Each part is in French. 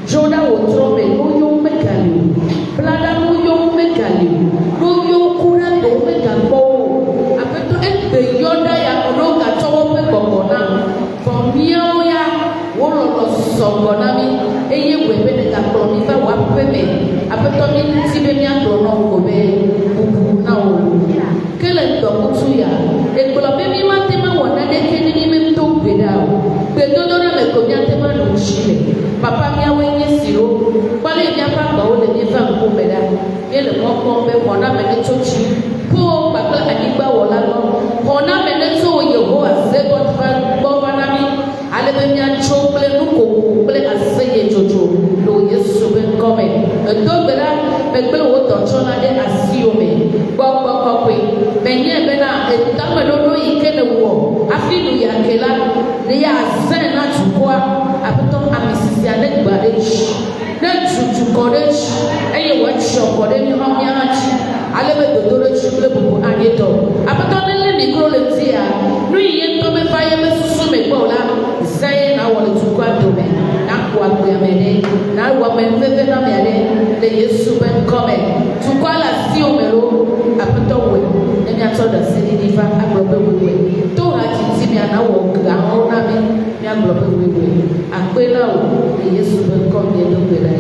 Joda wotrome no mekali. Blada no mekali. No kura no mekabo. Apeto ebe yoda ya konoga chowo pe kokona. From here ya wolo songona mi eye webe de ka promi fa wa pepe. Apeto mi tibe mi akrono ko be bubu na o. Kele to kutu ya. Ekolo be mi matema wona de keni mi me to beda o. Bedodo na me ko mi atema no chile. Papa mia wenye siro kwale mia papa ole ni fa nko meda ele moko be wona me ne chochi po papa anigba wola no wona me ne so Yehovah se God fa governor mi ale be mia chople no ko ple aseye jojo no Yesu be come do bela be ple wo to chona de asio me gbogbo kokwe me nye be na etama no ike ne wo afinu ya kela ne ya zen na tukwa abuto amisisi ade gbadesh na tutu kodesh eye wacho kode ni hamiachi alebe dodoro chule bubu ageto abuto nele ni krole tia no ye to me fa ye mesusu me gbola sai na wole tukwa dobe na kwa kwa mede na wa menfefe na mede le Yesu ben come tukwa la si omero abuto we emi atoda sidi difa agbobe we to ha titi mi ana wo ga ho na mi aglobe wewe akwela o Yesu be come ye do kwela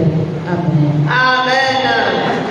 amen amen.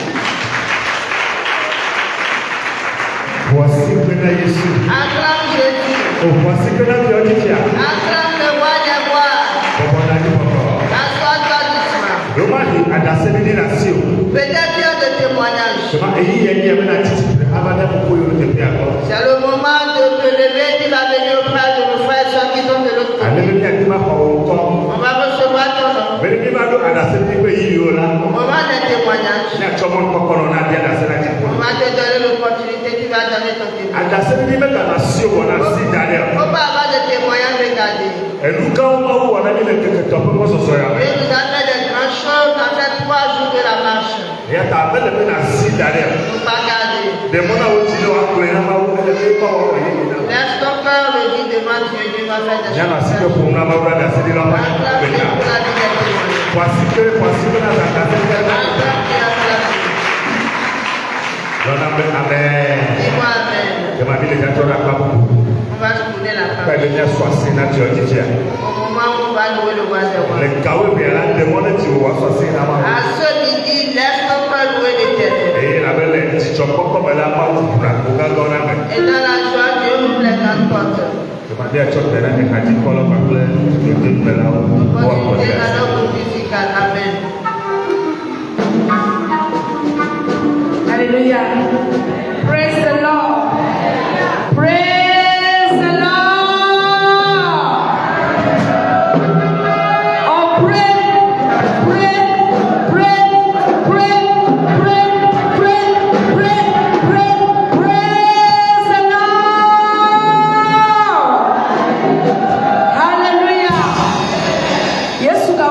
Voici que na Yesu Acclame Jésus. oh voici que na Dieu Acclame le roi des rois. papa na ni papa Assois-toi doucement. romani adasemi ni nation Peut-être tu as des témoignages. sema eyi ye ni na titi abada ko yo te pe ako C'est le moment de te lever, tu vas venir auprès de nos frères ceux qui sont de l'autre côté. ale ni ati ma ko ko On va recevoir ton nom. bele ni ma do adasemi pe yi yo la Au moment des témoignages, na chomo ko ko na dia adasemi ti ko on va te donner l'opportunité, tu vas donner ton témoignage. adasemi ni me ka na sio wona si dale Faut pas avoir de témoignages, regardez. eluka o ma wo wona ni le ke to ko so so ya Dieu nous a fait des grandes choses dans ces 3 jours de la marche. ya ta bele me na si dale Faut pas garder. de mona wo ti wa ko na ma wo le pe ko wo yi Laisse ton cœur le dire devant Dieu, Dieu va faire des ya na si choses. ko na ma wo da si la ma Acclame Dieu pour la vie des témoins. voici que na za ka se Acclame Dieu, acclame Dieu. Dona amen. Dis-moi amen. Je m'appelle le canton à Papu. On va tourner la Pas parole. de bien soixante na Georgia. Au moment où on va louer le roi des rois. Le kawe bien là demande tu vois soixante na ma. À ce midi, laisse ton cœur louer l'Éternel. Et la belle ti choko comme la ma ou pour la koga dona me. Et dans la joie, Dieu ouvre les grandes portes. Je m'appelle à chok bela me kati kolo pa ple de de bela o. Continuez à notre musical. Amen. hallelujah praise the Lord praise the Lord oh pray praise the Lord hallelujah Yesu ka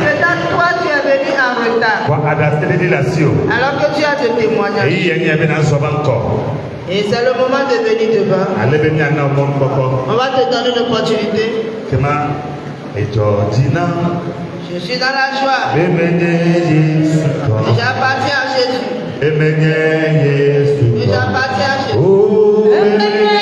Peut-être toi tu es venu en retard. Alors que tu as des témoignages. Et c'est le moment de venir devant. On va te donner l'opportunité. Je suis dans la joie. J'appartiens à Jésus. J'appartiens à Jésus. Alléluia.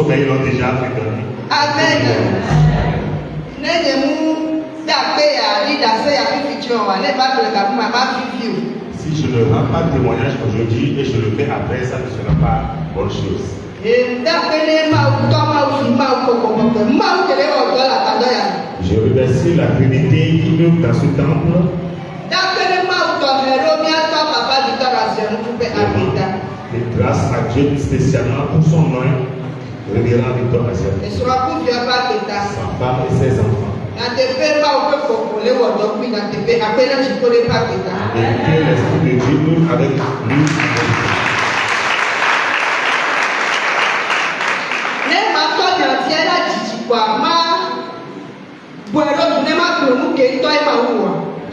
Mais ils l'ont déjà fait donner. Amen. Si je ne rends pas témoignage aujourd'hui et je le fais après, ça ne sera pas bonne chose. Je remercie la Trinité qui meurt dans ce temple. Et grâce à Dieu spécialement pour son nom, révérend Victor Aziel. Sa femme et ses enfants. Et que l'Esprit de Dieu nous avec lui.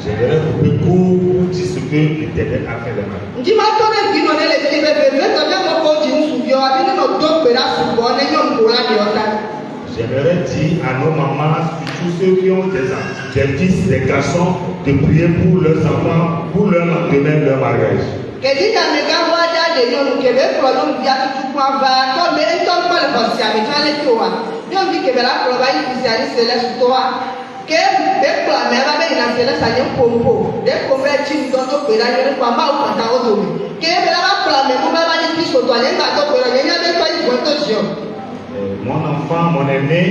J'aimerais beaucoup dire ce que l'Éternel a fait de ma vie. J'aimerais dire à nos mamans, surtout ceux qui ont des fils, des garçons, de prier pour leurs enfants, pour leur lendemain, leur mariage. Mon enfant, mon aîné,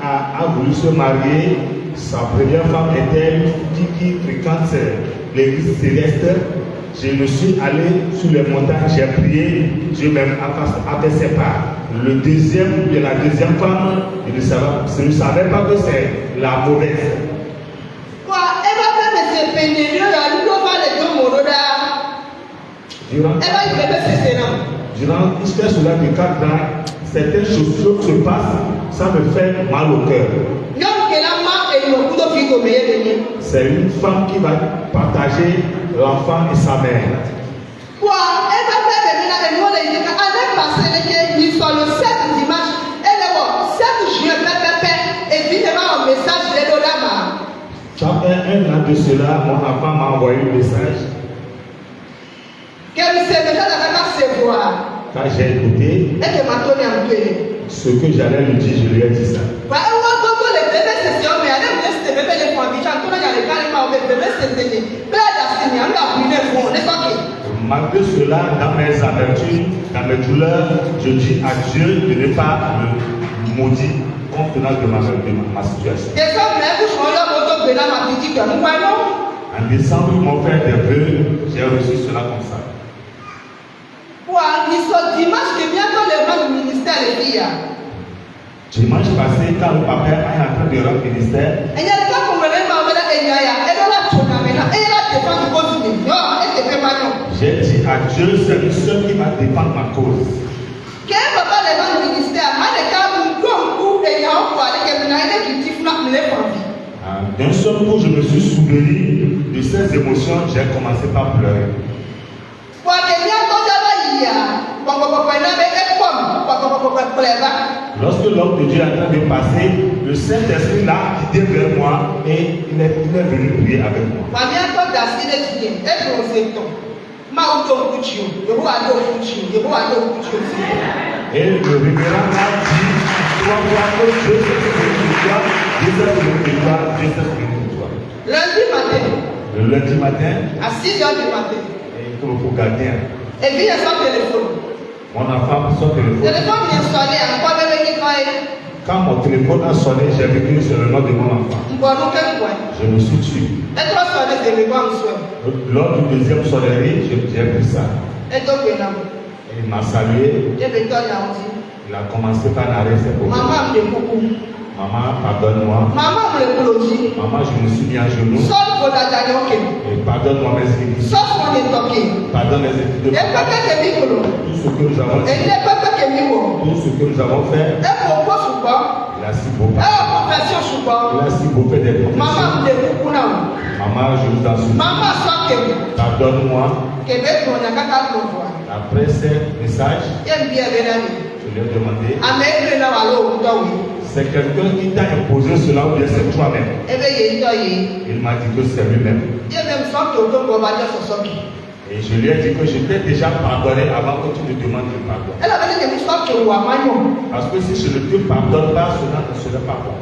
a voulu se marier. Sa première femme était qui fréquente l'église céleste. Je me suis allé sur les montagnes, j'ai prié, Dieu même a fait ses parts. La deuxième femme, je ne savais pas que c'est la mauvaise. Durant jusqu'à cela de 4 ans, certaines choses se passent, ça me fait mal au cœur. C'est une femme qui va partager l'enfant et sa mère. Après un an de cela, mon enfant m'a envoyé un message. Quand j'ai écouté ce que j'allais lui dire, je lui ai dit ça. Malgré cela, dans mes amertumes, dans mes douleurs, je dis à Dieu de ne pas me maudire compte tenu de ma situation. En décembre, ils m'ont fait des vœux, j'ai reçu cela comme ça. Dimanche passé, quand le papa est en train de rendre ministère, j'ai dit à Dieu, c'est le seul qui va défendre ma cause. D'un seul coup, je me suis souvenu de de ces émotions, j'ai commencé par pleurer. Lorsque l'homme de Dieu est en train de passer, le Saint-Esprit l'a quitté vers moi et il est venu prier avec moi. Et le révérend m'a dit, toi, que Dieu s'est venu de toi, Dieu s'est venu de toi, Dieu s'est venu de toi. Le lundi matin, à 6 heures du matin, et il faut garder. Et puis il y a son téléphone. Mon enfant, son téléphone. Le téléphone vient sonner, encore même qui croit. Quand mon téléphone a sonné, j'ai vu que c'est le nom de mon enfant. Je me suis tué. Lors du deuxième sonnerie, j'ai pris ça. Il m'a salué. Il a commencé par narrer ses propos. Maman, pardonne-moi. Maman, je me suis mis à genoux. Et pardonne-moi mes écrits. Pardonne les écrits de papa. Tout ce que nous avons dit. Tout ce que nous avons fait. Il a si beau fait. Il a si beau fait des professions. Maman, je vous en supplie. Pardonne-moi. Après ces messages, je lui ai demandé. C'est quelqu'un qui t'a imposé cela ou bien c'est toi-même? Il m'a dit que c'est lui-même. Et je lui ai dit que je t'ai déjà pardonné avant que tu me demandes de pardon. Parce que si je ne te pardonne pas, cela ne serait pas bon.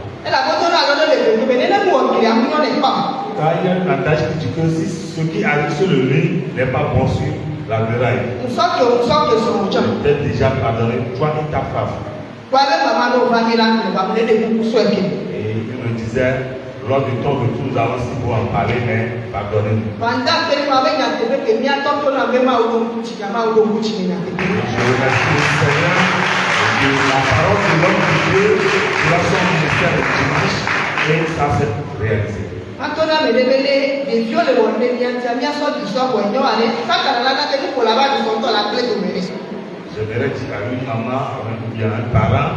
Car il y a un adage qui dit que si ce qui arrive sur le lit n'est pas bon sur la muraille, je t'ai déjà pardonné, toi et ta femme. Et il me disait, lors du temps de tout, nous allons si beau en parler, mais pardonnez-nous. Je remercie le Seigneur de la parole de l'homme de Dieu, de la son ministère de dimanche, et ça s'est réalisé. J'aimerais dire à une maman ou bien un parent,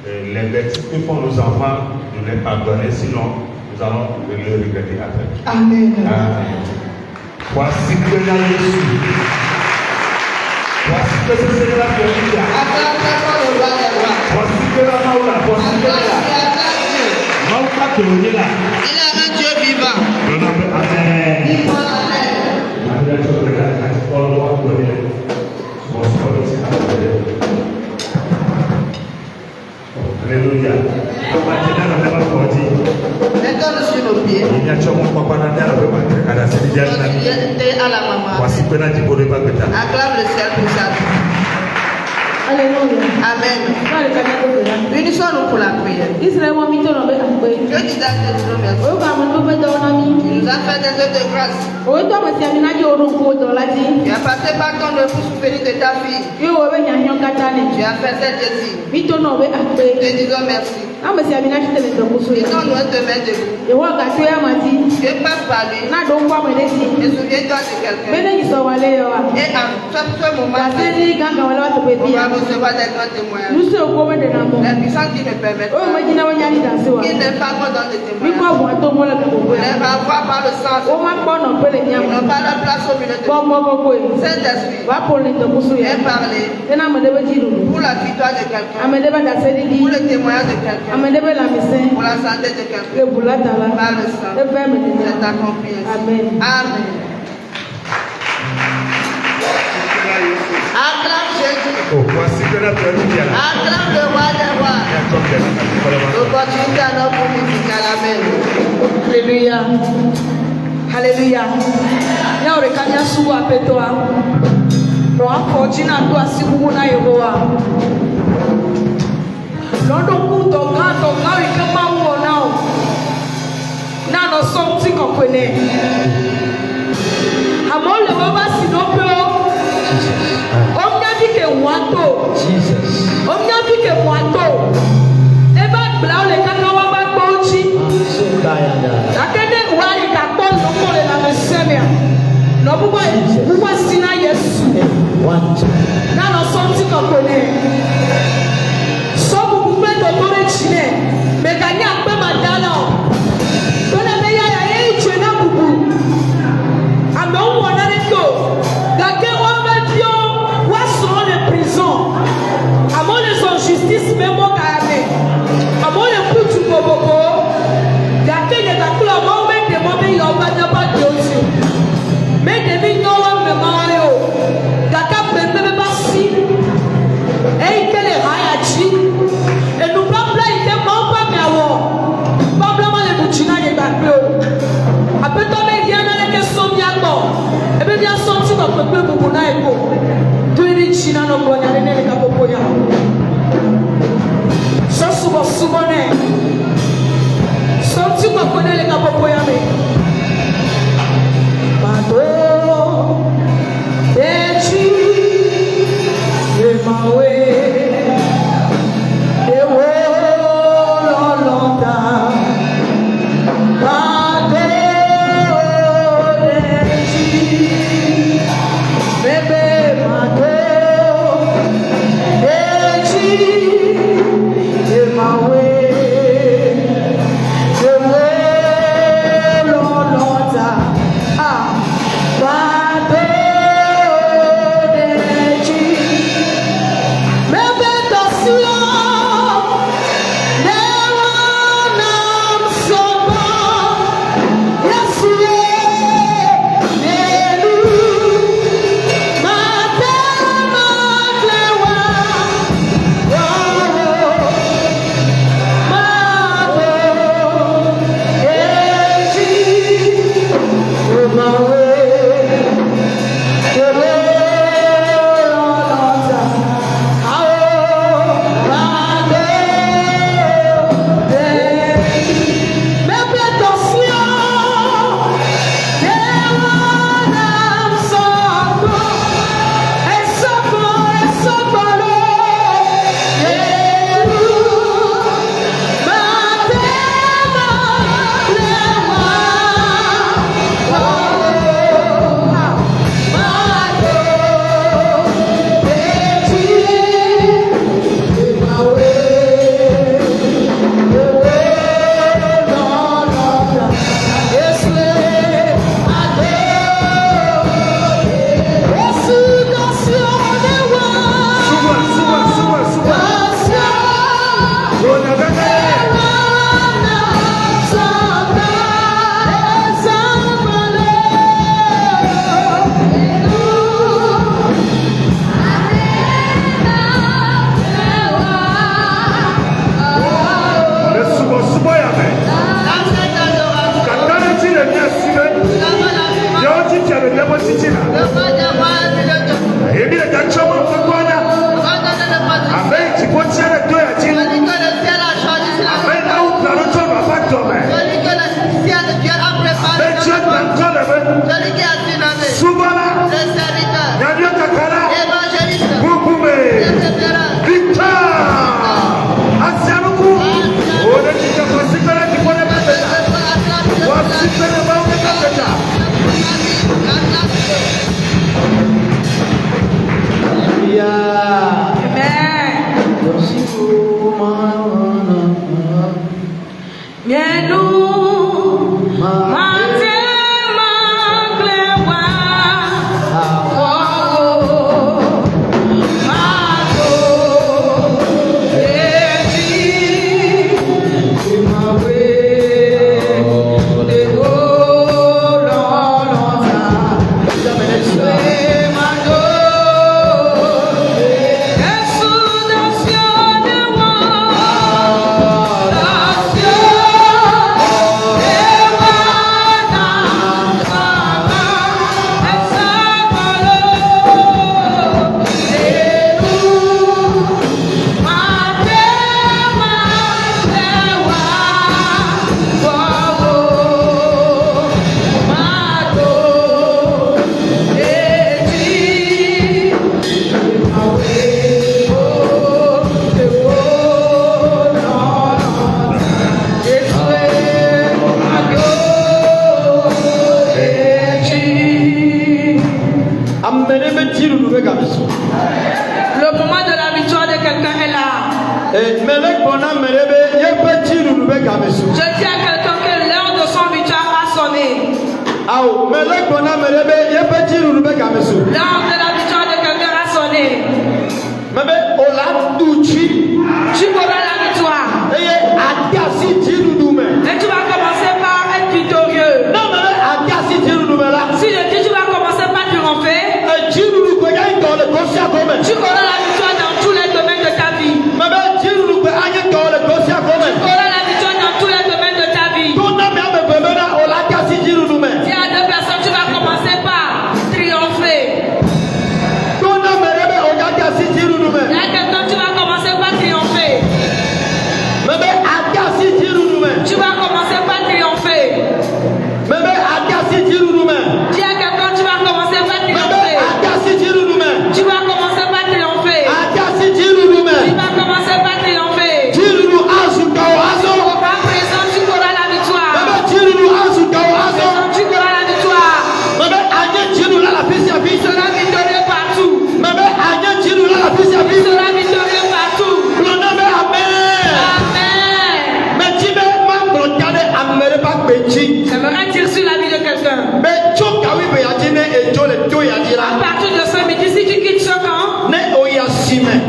les bêtises que font nos enfants, de les pardonner, sinon nous allons le regretter après. Amen. Voici que la Jésus. Voici que ce Seigneur qui est là. Voici que la Maoula. Voici que la Maoula qui est là. Il a un Dieu vivant. Amen. Alléluia. Maintenant, nous sur nos pieds. À la maman. Acclame le ciel pour ça. Alléluia. Amen. Unissons-nous pour la prière. Dieu dit dans Deutéronome, il nous a fait des œuvres de grâce. Tu as passé par ton œuvre pour souffrir de ta fille. Tu as fait cette Jésus. Te disons merci. Mettons-nous un demain debout. Dieu passe par lui. Et souviens-toi de quelqu'un. Et à ce moment, on va recevoir des grands témoignages. Les puissants qui me permettent. Qui n'aiment pas qu'on donne des témoignages. Les renvoie par le sens. Ils n'ont pas leur place au milieu de nous. Saint-Esprit, viens parler pour la victoire de quelqu'un. Pour le témoignage de quelqu'un. Pour la santé de quelqu'un. Par le sang. C'est accompli. Amen. Amen. Acclame Jésus. Acclame le roi des rois. Nous continuons à notre musique. Amen. Alléluia. Alléluia. Yaorekanya suwa petoa. Roa kojina tu asibugu na Yehowa. Londo kuto gato gawi kama uo nao. Nano somti kokwene. Amole baba sinopeo. Omnyabike mwato. Omnyabike mwato. Eba blau le kaka waba kpochi. Akede wali kakondo kole na mesemia. No buba sina Yesu. Nano somti kokwene. Sobu bube dotore chine. Meganya pe madala. Tone meya ya ye chena bubu.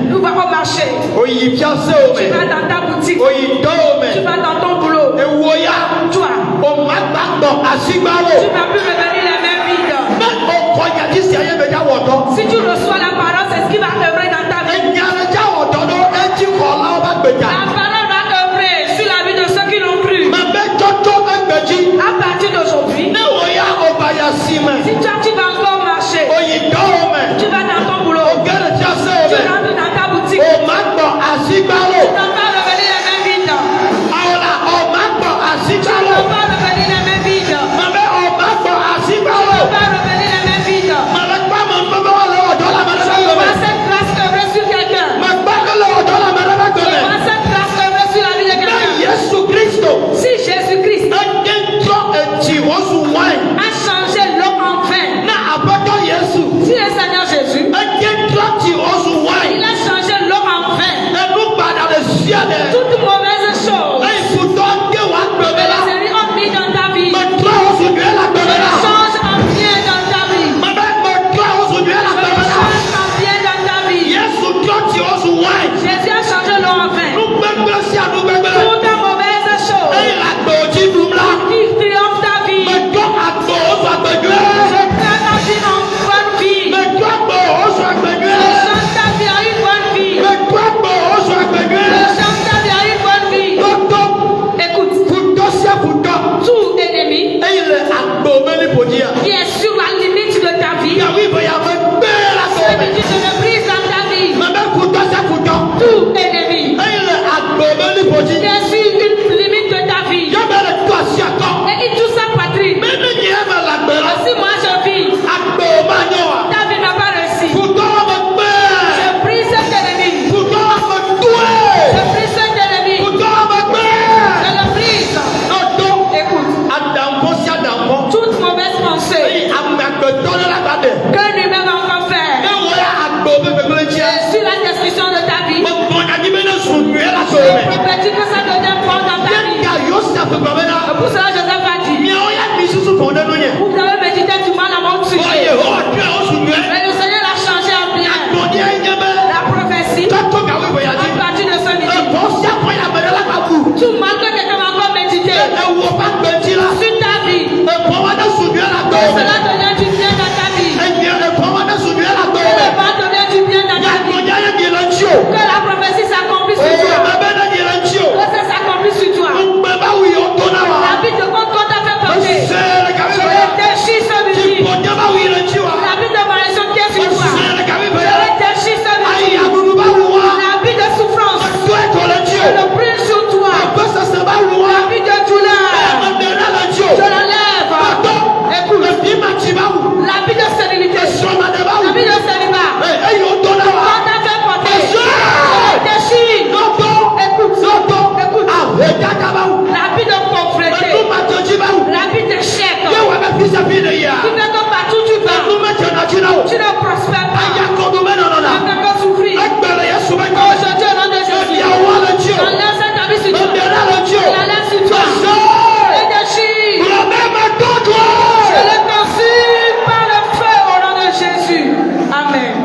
Nous va au marché. Tu vas dans ta boutique. Tu vas dans ton boulot. Toi. Tu ne vas plus revenir la même vie. Si tu reçois la parole, c'est ce qui va œuvrer dans ta vie. La parole va œuvrer sur la vie de ceux qui l'ont cru. À partir d'aujourd'hui, si toi tu vas encore marcher, tu vas dans ton boulot, tu rentres dans ta boutique, tu ne vas pas revenir la même vie. Tu ne vas pas revenir la même vie. Tu ne vas pas revenir la même vie. Je vois cette grâce œuvrer sur quelqu'un. Je vois cette grâce œuvrer sur la vie de quelqu'un. Si Jésus-Christ a changé l'eau en vin, si le Seigneur Jésus, il a changé l'eau en vin, toute mauvaise chose, et les ennemis ont mis dans ta vie, je le change en bien dans ta vie. Je le change en bien dans ta vie. Jésus a changé l'eau en vin. Toute ta mauvaise chose qui triomphe ta vie, je traite ta vie en bonne vie. Je change ta vie en une bonne vie. Je change ta vie en une bonne vie. Écoute, tout ennemi qui est sur la limite de ta vie, celui qui te brise dans ta vie, tout ennemi qui est sur une limite de ta vie, et il touche sa poitrine. Si moi je vis, ta vie n'a pas réussi. Je brise cet ennemi. Je brise cet ennemi. Je le brise. Écoute, toute mauvaise pensée que lui-même va encore faire sur la destruction de ta vie, je prophétise que ça devient fort dans ta vie. Pour cela, Joseph a dit, vous avez médité du mal à mon sujet, mais le Seigneur l'a changé en bien. La prophétie, à partir de ce midi, tout mal que quelqu'un va encore méditer sur ta vie, que cela devient du bien dans ta vie, que le mal devient du bien dans ta vie, que la prophétie s'accomplisse sur toi, que ça s'accomplisse sur toi. La vie de qu'on t'a fait porter, je le déchire ce midi. La vie de malédiction qui est sur toi, je le déchire ce midi. La vie de souffrance, je le prie sur toi. La vie de douleur, je l'enlève. Écoute, la vie de sénilité, la vie de célibat, qu'on t'a fait porter, je le déchire. Écoute, la vie de pauvreté, la vie d'échec, qui fait que partout tu vas, tu ne prospères pas, tu ne fais que souffrir. Aujourd'hui, au nom de Jésus, j'enlève cette vie sur toi, je l'enlève sur toi, je le déchire, je le consume par le feu au nom de Jésus. Amen.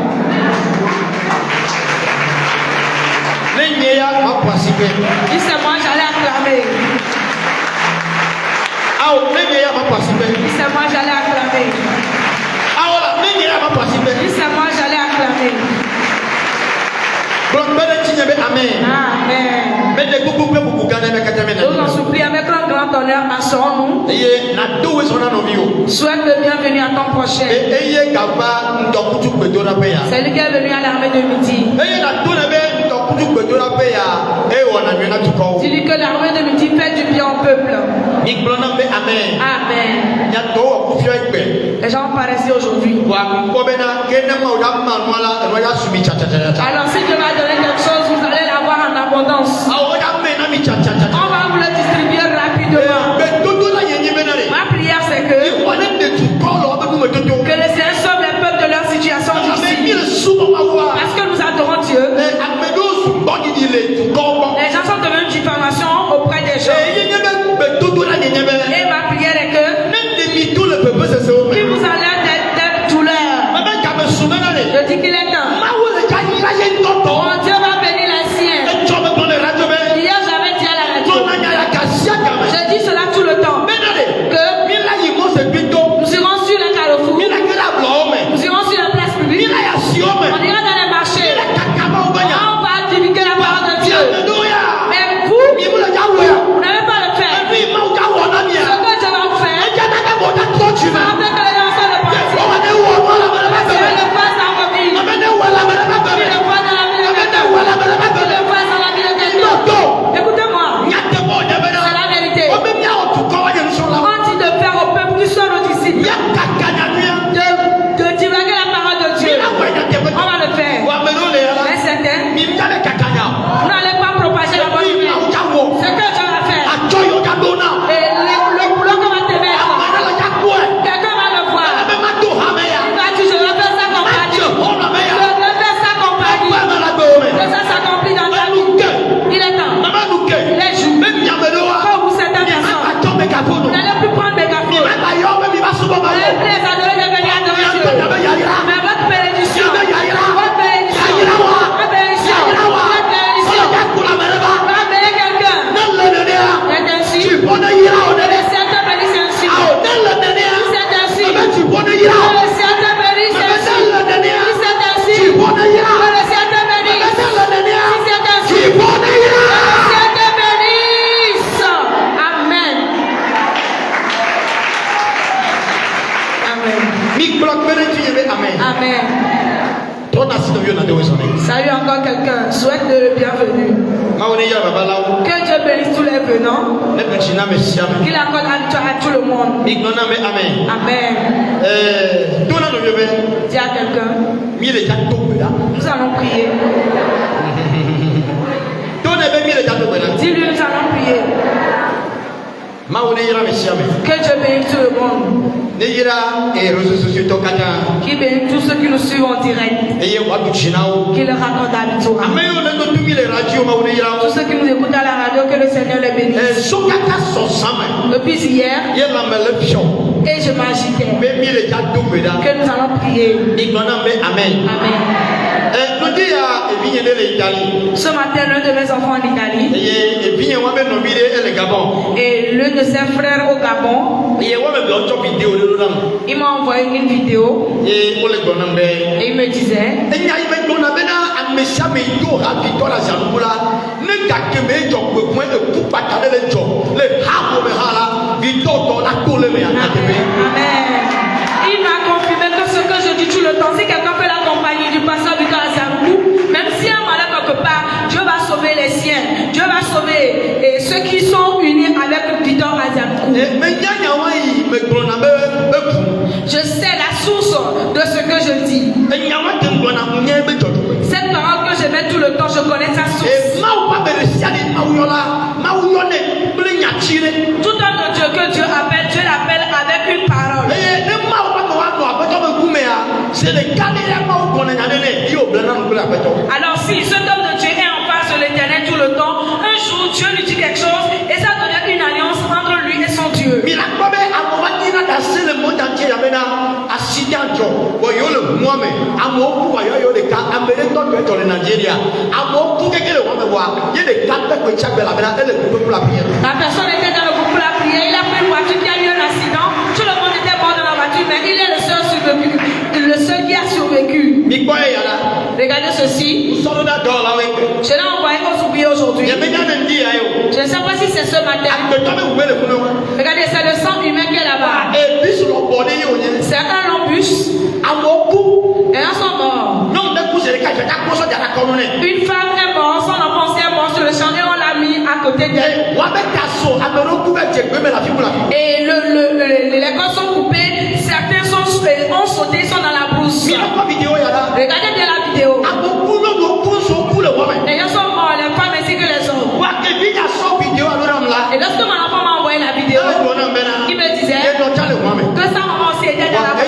Dis c'est moi, j'allais acclamer. Dis c'est moi, j'allais acclamer. Dis c'est moi, j'allais acclamer. Amen. Nous en supplions avec un grand honneur, asseyons-nous. Souhaite le bienvenu à ton prochain. C'est lui qui est venu à l'armée de midi. Dis-lui que l'armée de midi fait du bien au peuple. Amen. Les gens paraissaient aujourd'hui. Alors si Dieu va donner quelque chose, vous allez l'avoir en abondance. On va vous le distribuer rapidement. Ma prière c'est que le Seigneur sauve les peuples de leur situation difficile. Parce que nous adorons Dieu. Les gens sont devenus diffamation auprès des gens. Et ma prière est que qui vous enlève des douleurs. Je dis qu'il est temps Vous n'allez pas propager la bonne humeur. Ce que Dieu va faire. Et le boulot qu'on va te mettre. Quelqu'un va le voir. Il va dire, je vais faire sa compagnie. Je vais faire sa compagnie. Que ça s'accomplit dans ta vie. Il est temps. Les jours. Quand vous êtes un garçon, vous n'allez plus prendre des gâteaux. Vous n'allez plus les adorer de venir adorer Dieu. Mais votre bénédiction. Votre bénédiction. Votre bénédiction. Votre bénédiction. Va bénir quelqu'un. C'est ainsi. Le ciel te bénisse ainsi. C'est ainsi. Le ciel te bénisse ainsi. C'est ainsi. Le ciel te bénisse. C'est ainsi. Le ciel te bénisse. Amen. Amen. Amen. Salut encore quelqu'un. Souhaite le bienvenu. Que Dieu bénisse tous les venants. Qu'il accorde à tout le monde. Amen. Dis à quelqu'un. Nous allons prier. Dis-lui, nous allons prier. Que Dieu bénisse tout le monde. Qui bénisse tous ceux qui nous suivent en direct. Qui leur accorde la victoire. Tous ceux qui nous écoutent à la radio, que le Seigneur les bénisse. Depuis hier, et je m'agitais. Que nous allons prier. Amen. Ce matin, l'un de mes enfants en Italie et l'un de ses frères au Gabon, il m'a envoyé une vidéo et il me disait il m'a confirmé que ce que je dis tout le temps, si quelqu'un peut l'accompagner du pasteur Victor Azankou, même si un malheur quelque part, Dieu va sauver les siens. Dieu va sauver ceux qui sont unis avec Victor Azankou. Je sais la source de ce que je dis. Cette parole que je mets tout le temps, je connais sa source. Tout un Dieu que Dieu appelle, Dieu l'appelle avec une parole. Alors si cet homme de Dieu est en face de l'Éternel tout le temps, un jour Dieu lui dit quelque chose et ça devient une alliance entre lui et son Dieu. La personne était dans le groupe pour la prière, il a pris une voiture qui a eu un accident, tout le monde était mort dans la voiture, mais il est le seul survécu, le seul qui a survécu. Regardez ceci. Je l'ai envoyé aux oubliés aujourd'hui. Je ne sais pas si c'est ce matin. Regardez, c'est le sang humain qui est là-bas. C'est un long bus. Et ils sont morts. Une femme est morte, son enfant est mort sur le champ et on l'a mis à côté d'elle. Et les corps sont coupés, certains ont sauté, ils sont dans la brousse. Regardez bien la vidéo. Les gens sont morts, les femmes ainsi que les hommes. Et lorsque mon enfant m'a envoyé la vidéo, il me disait que sa maman aussi était dans la brousse.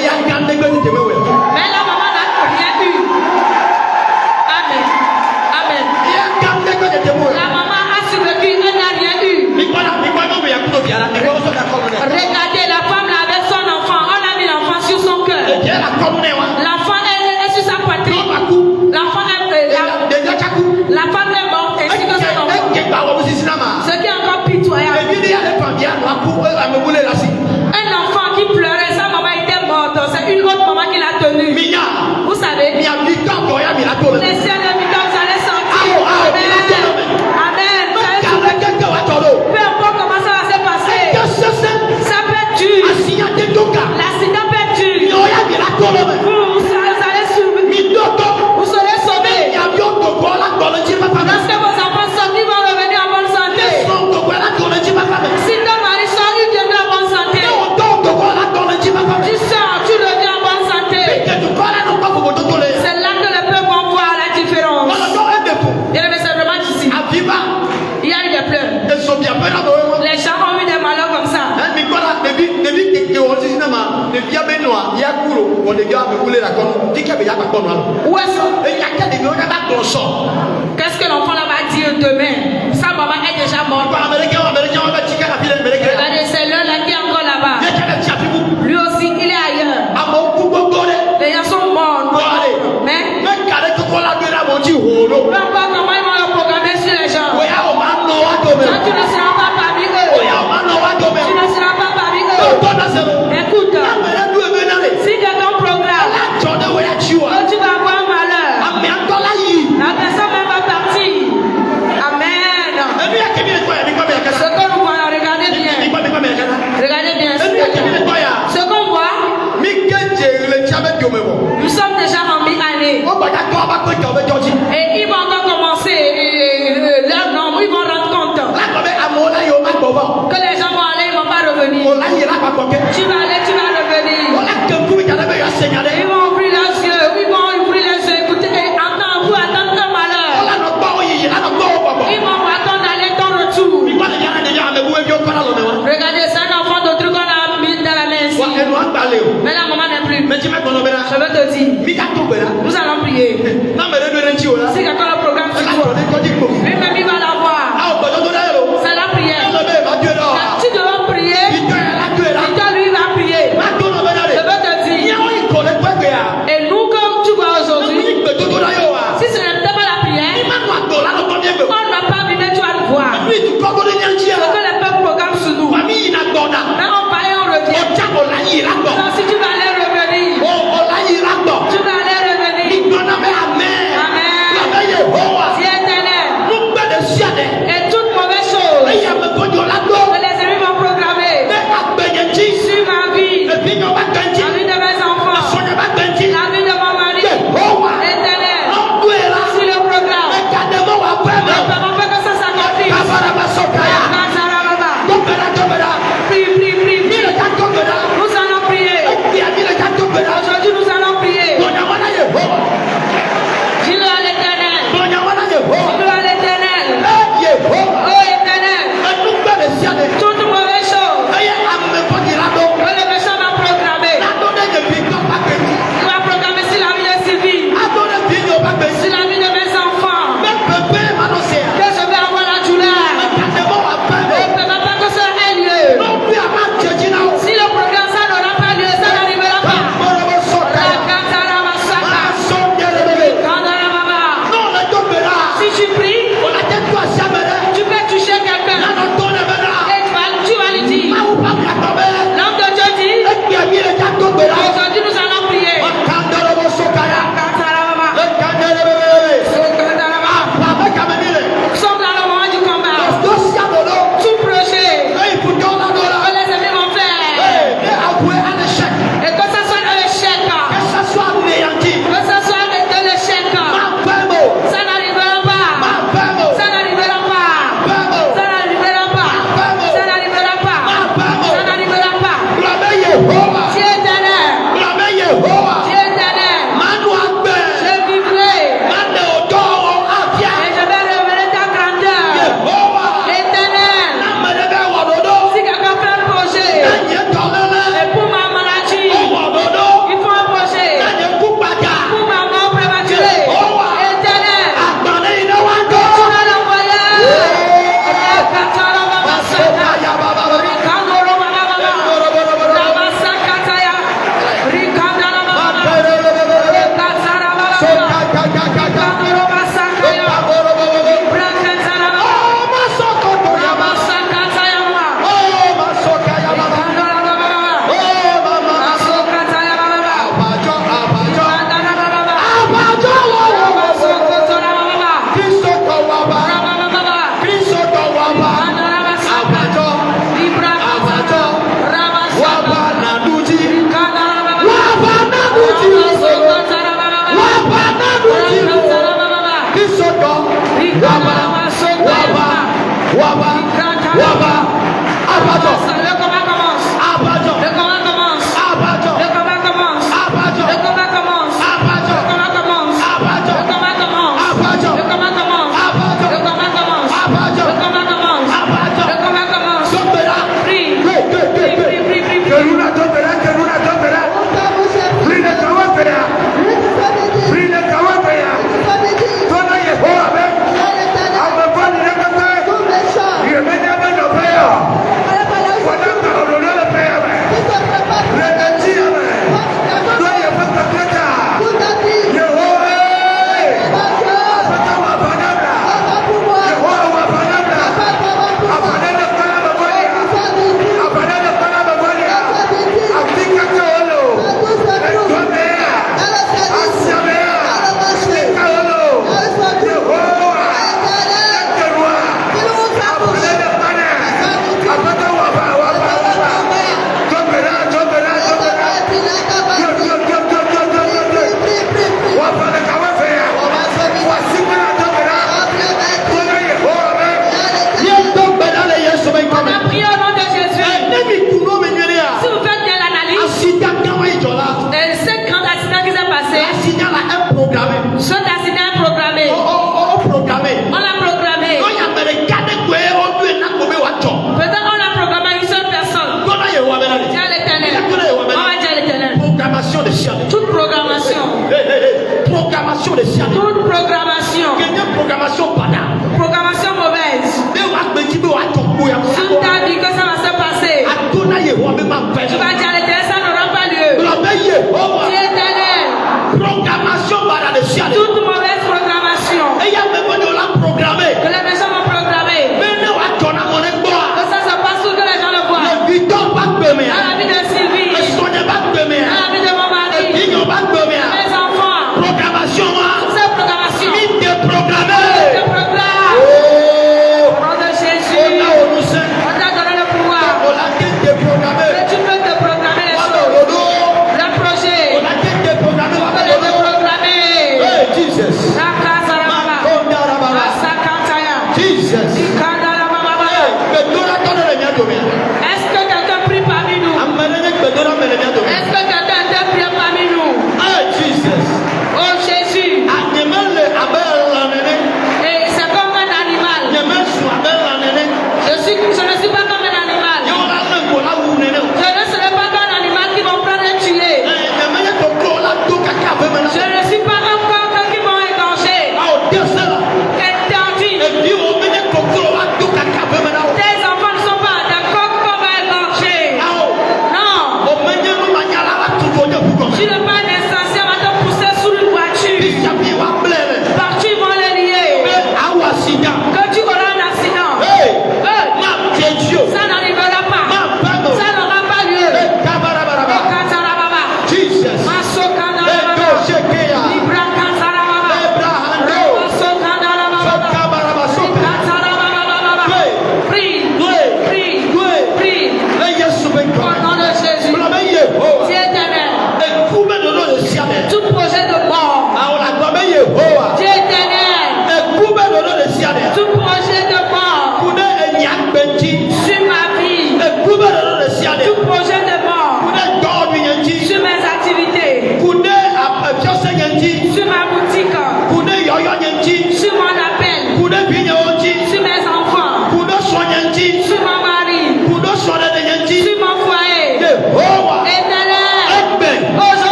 Mais la maman n'a rien eu. Amen. Amen. La maman a survécu, elle n'a rien eu. Regardez. devia benoa ya kuro on devia me couler la con dit qu'il y a pas con Où est-ce et il y a qu'à devia on a pas consort qu'est-ce que l'enfant là va dire demain? Sa maman est déjà morte. américain on va chica la fille américaine. Regardez, c'est l'un là qui est encore là-bas. Il y a qu'à tirer vous. Lui aussi, il est ailleurs. Amo kugo gore. Les gens sont morts. Mais carré que quoi la gueule à mon petit holo. peu importe comment ils vont le programmer sur les gens. Oui, on m'a non à tomber. Toi, tu ne seras pas parmi eux. Oui, on m'a non à tomber. Tu ne seras pas parmi eux. Écoute, si quelqu'un programme que tu vas avoir malheur, la personne même va partir. Amen. Ce que nous voyons, regardez bien. Regardez bien. Ce qu'on voit, nous sommes déjà en mi-année. Et ils vont encore commencer. Leur nombre, ils vont rendre compte. Que les gens vont aller, ils ne vont pas revenir. Tu vas aller, tu vas revenir. Ils vont ouvrir leurs yeux, ils vont ouvrir les yeux, écoutez, et attendre, vous attendre un malheur. Ils vont attendre d'aller ton retour. Regardez, c'est un enfant de truc qu'on a mis dans la main ici. Mais la maman n'est plus. Je veux te dire, nous allons prier. Si quelqu'un a un programme sur toi, lui-même il va l'avoir. C'est la prière. Tu dois prier, et toi lui va prier. Je veux te dire, et nous comme tu vois aujourd'hui, si ce n'était pas la prière, on n'a pas vu, mais tu vas le voir. Ce que les peuples programment sur nous. Mais on parle et on revient. Alors si tu vas aller revenir, tu vas aller revenir. Amen. Dieu éternel. Et toute mauvaise chose que les ennemis vont programmer sur ma vie, la vie de mes enfants, la vie de mon mari, éternel, sur le programme, ne pas que ça s'accomplisse. Prie. Nous allons prier. Aujourd'hui, nous allons prier. Dis-le à l'éternel. Dis-le à l'éternel. Oh éternel. Toute mauvaise chose que le méchant va programmer. Il va programmer sur la vie de Sylvie, sur la vie de mes enfants. Que je vais avoir la douleur. Ne permets pas que ça ait lieu. Si le programme ça n'aura pas lieu, ça n'arrivera pas. Si tu pries, tu peux toucher quelqu'un. Et tu vas lui dire. L'homme de Dieu dit, aujourd'hui nous allons prier. Nous sommes dans le moment du combat. Tout projet que les ennemis vont faire, et que ça soit un échec, que ça soit de l'échec, ça n'arrivera pas. Ça n'arrivera pas. Ça n'arrivera pas. Ça n'arrivera pas. Ça n'arrivera pas. Dieu éternel. Dieu éternel. Je vivrai. Et je vais révéler ta grandeur. Éternel. Si quelqu'un fait un projet, et pour ma maladie, il faut un projet. Pour ma mort prématurée. Éternel. Tu vas l'envoyer. Que nous n'attendons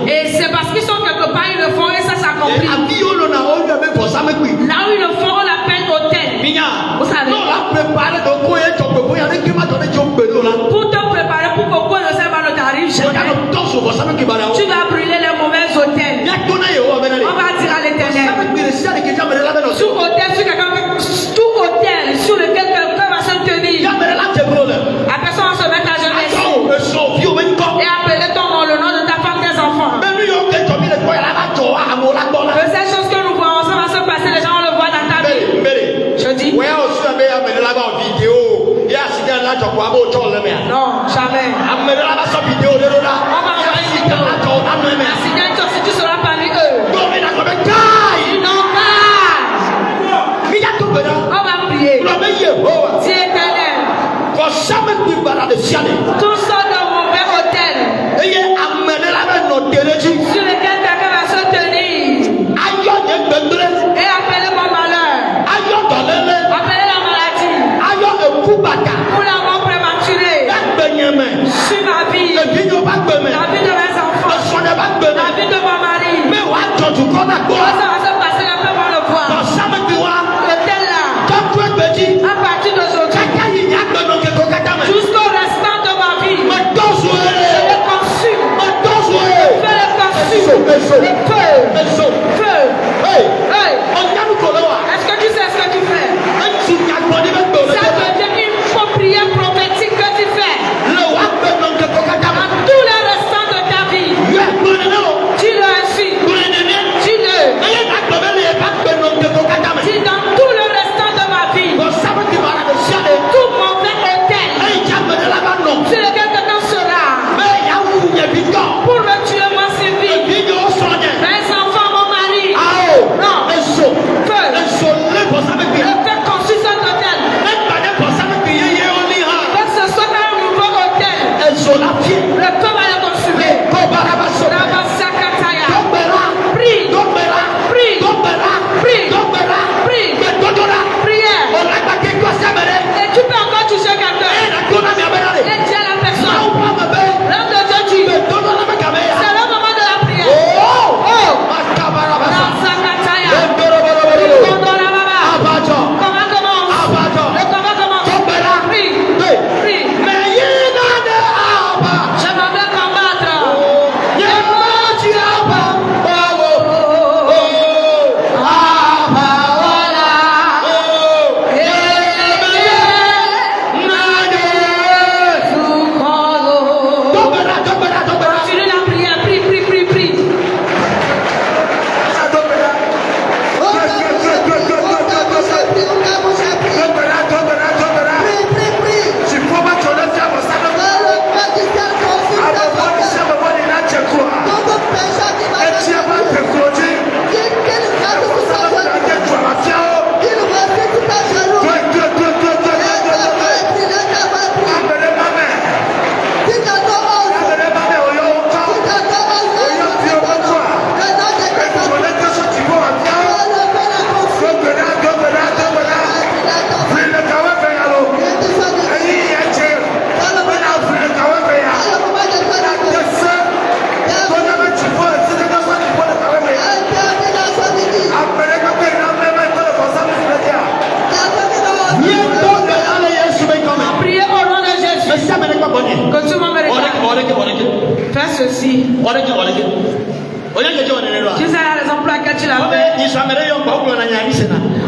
Et c'est parce qu'ils sont quelque part, ils le font et ça s'accomplit. Là où ils le font, on l'appelle hôtel. Vous savez. Pour te préparer pour qu'aucun de ces mal ne t'arrive jamais. Tu vas brûler les mauvais hôtels. On va dire à l'Éternel. Tout hôtel sur lequel quelqu'un va se tenir. La personne va se mettre à genoux. Et appeler ton nom, le nom de ta femme, tes enfants. Que ces choses que nous voyons, ça va se passer, les gens vont le voir dans ta vie. Je dis. Non, jamais. On va envoyer une vidéo. Si tu seras parmi eux. On va prier. Dis Éternel. Tout ça dans mon père hôtel. Sur lequel quelqu'un va se tenir. Et appeler mon malheur. Appeler la maladie. Pour la mort prématurée. Sur ma vie. La vie de mes enfants. La vie de mon mari. Ça va se passer, la paix va le voir. L'hôtel là. À partir d'aujourd'hui. Jusqu'au restant de ma vie. Je le consume. Fais le consume. Feu. Hey. Est-ce que tu sais ce que tu fais? Ça veut dire une prière prophétique que tu fais. À tous les restants de ta vie. Dis-le ainsi. Dis-le. Dis dans tout le restant de ma vie. Tout mauvais hôtel. Sur lequel quelqu'un sera. Pour me tuer moi civil. Mes enfants, mon mari. Non. Feu. Le fait construire cet hôtel. Que ce soit un nouveau hôtel. Le feu va le consumer. Rabasakataya. Prie. Prière. Et tu peux encore toucher quelqu'un. Et dire à la personne. L'homme de Dieu dit. C'est le moment de la prière. Rabasakataya. Comment commence? Le combat commence. Prie. J'aimerais combattre. Continue la prière. Prie. Fais ceci. Tu sais la raison pour laquelle tu l'as fait.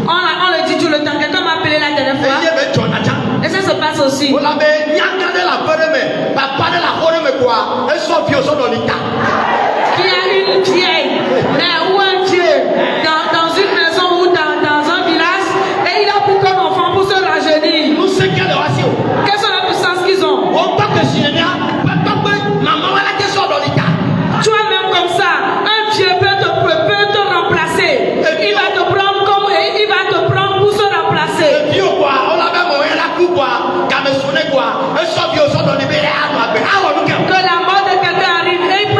On le dit tout le temps. Quelqu'un m'a appelé la dernière fois. Et ça se passe aussi. Qui a une vieille, ou un vieux dans une maison ou dans un village et il a pris comme enfant pour se rajeunir. Quelles sont les puissances qu'ils ont? Toi-même comme ça, un vieux peut te remplacer. Il va te prendre pour se remplacer. Que la mort de quelqu'un arrive et il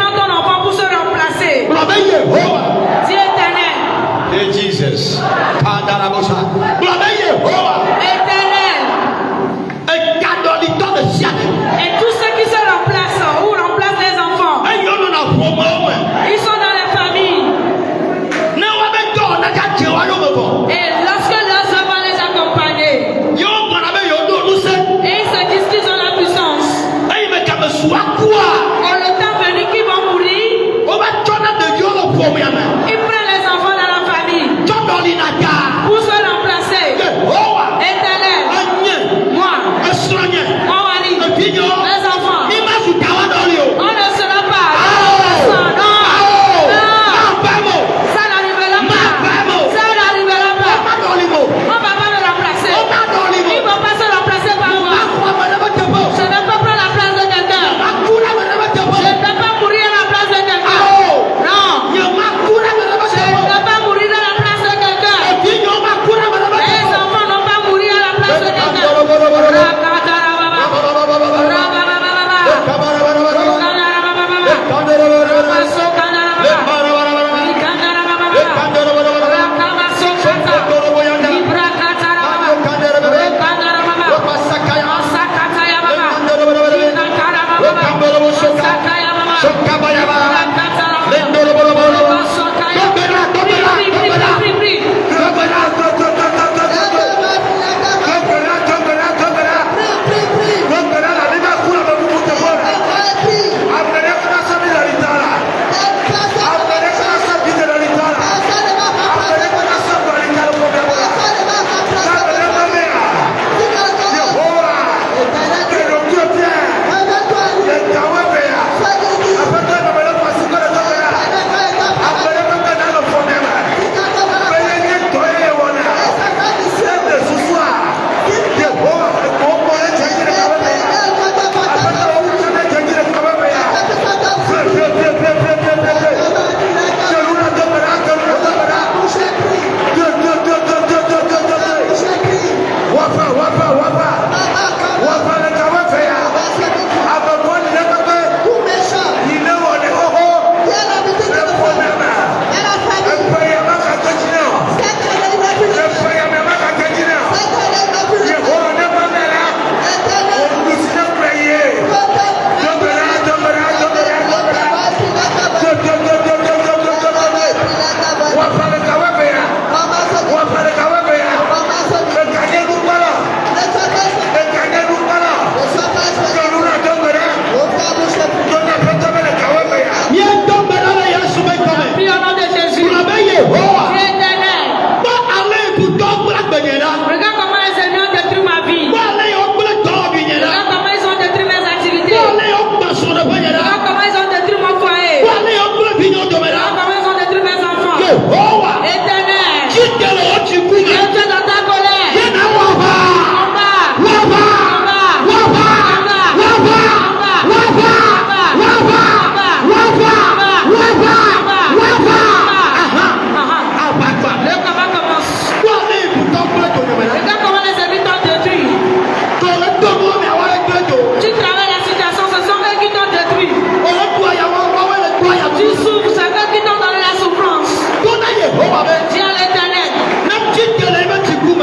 Dis à l'Éternel.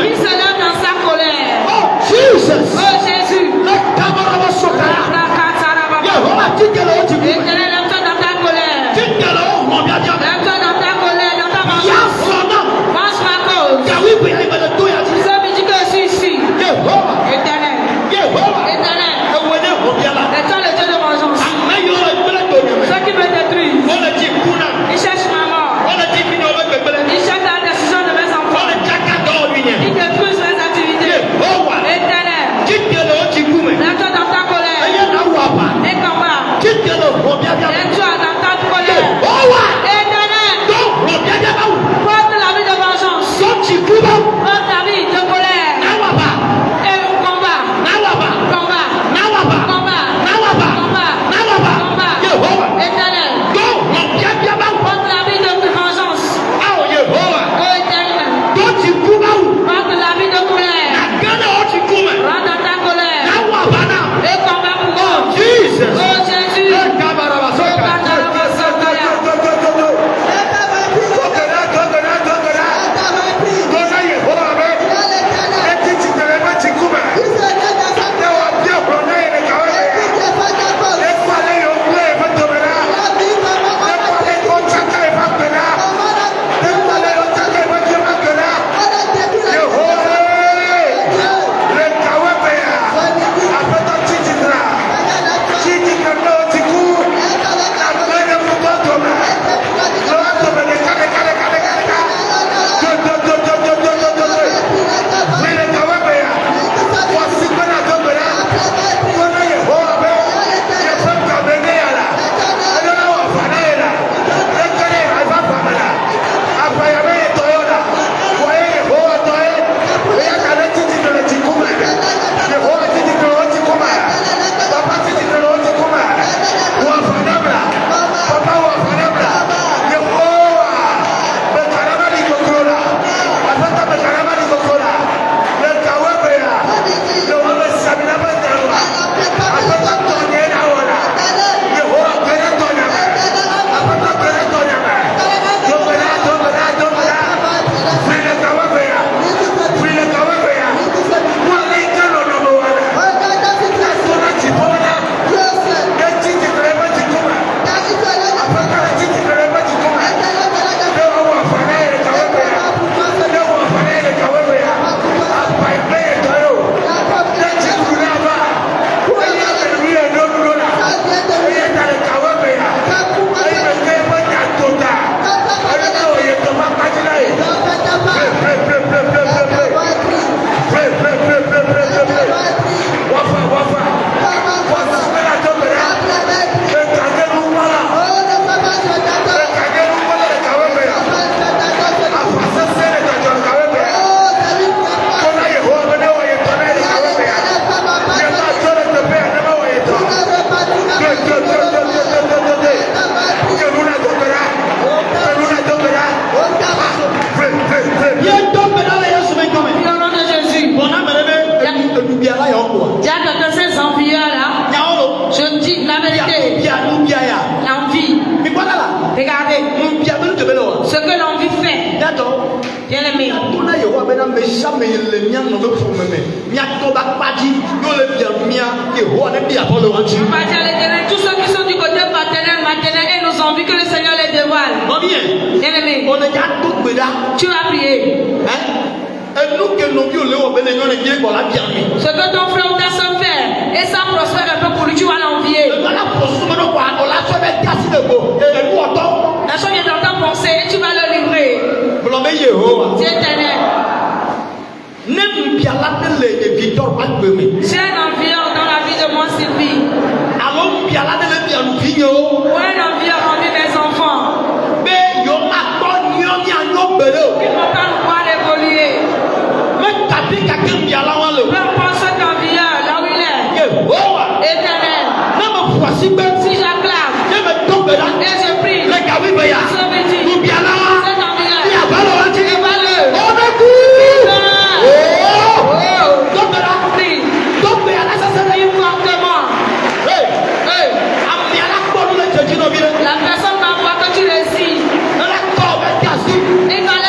Il se lève dans sa colère. Oh Jesus. Oh Jésus. Éternel, lève-toi dans ta colère. Lève-toi dans ta colère, dans ta vengeance. Mange ma cause. Tu sais, me dis que je suis ici. Éternel. Éternel. Lève-toi le Dieu de vengeance. Ceux qui me détruisent. Ils cherchent ma mort. Ils cherchent la destruction de mes enfants. Ils détruisent mes activités. Éternel. Lève-toi dans ta colère. Et combat. Lève-toi dans ta colère. Éternel. Porte la vie de vengeance. Porte la vie de colère. Et combat. Combat. Éternel. Porte la vie de vengeance. Oh Éternel. Porte la vie de colère. Rentre dans ta colère. Et combat pour moi. Jesus. Oh Jésus. Regardez ce que l'envie fait. Bien aimé. On va dire à l'Éternel, tous ceux qui sont du côté paternel, maternel et nos envies, que le Seigneur les dévoile. Bien aimé. Tu vas prier. Ce que ton frère ou ta soeur fait, et ça prospère un peu pour lui, tu vas l'envier. La chose est dans ta pensée et tu vas le livrer. C'est éternel. J'ai un envieur dans la vie de moi, Sylvie. Ou un envieur envie mes enfants. Ils ne vont pas nous voir évoluer. Peu importe cet envieur, là où il est. Éternel. Si j'acclame et je prie, la personne m'envoie que tu le signes. Et quand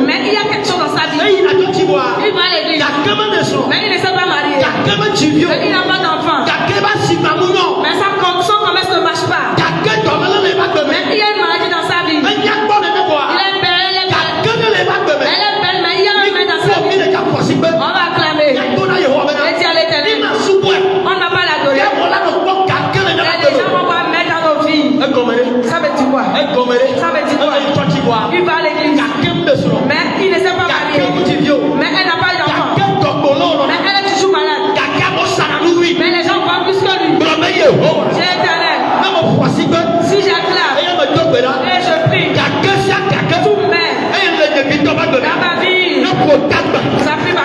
Mais il y a quelque chose dans sa vie. Et il a tout dit voir. Il va à l'église. Il a que même de son. Mais il ne s'est pas marié. Il a que même du vieux. Mais il n'a pas d'enfant. Il a que même si maman. Mais son commerce ne marche pas. Il a que dans le bac de Mais il y a une maladie dans sa vie. mais il y a quoi de quoi? Il a une belle, Il y a que les bacs de elle est belle, mais il y a un mec dans sa vie. il est possible. On va acclamer. Il y a tout là, il y a Et dit à l'éternel. il m'a soupoué. On n'a pas la Il y a douleur. voilà le bon quelqu'un Et les gens vont pas mettre dans nos vies. un gommé. Ça veut dire quoi? Un gommé. Ça veut dire quoi? Toi tu vois. Il va à l'église. Quelqu'un de son. Mais il ne s'est pas marié. Mais elle n'a pas d'enfant. Mais elle est toujours malade. Mais les gens voient plus que lui. J'ai l'éternel. Si j'acclame et je prie, tout mère dans ma vie, ça prie ma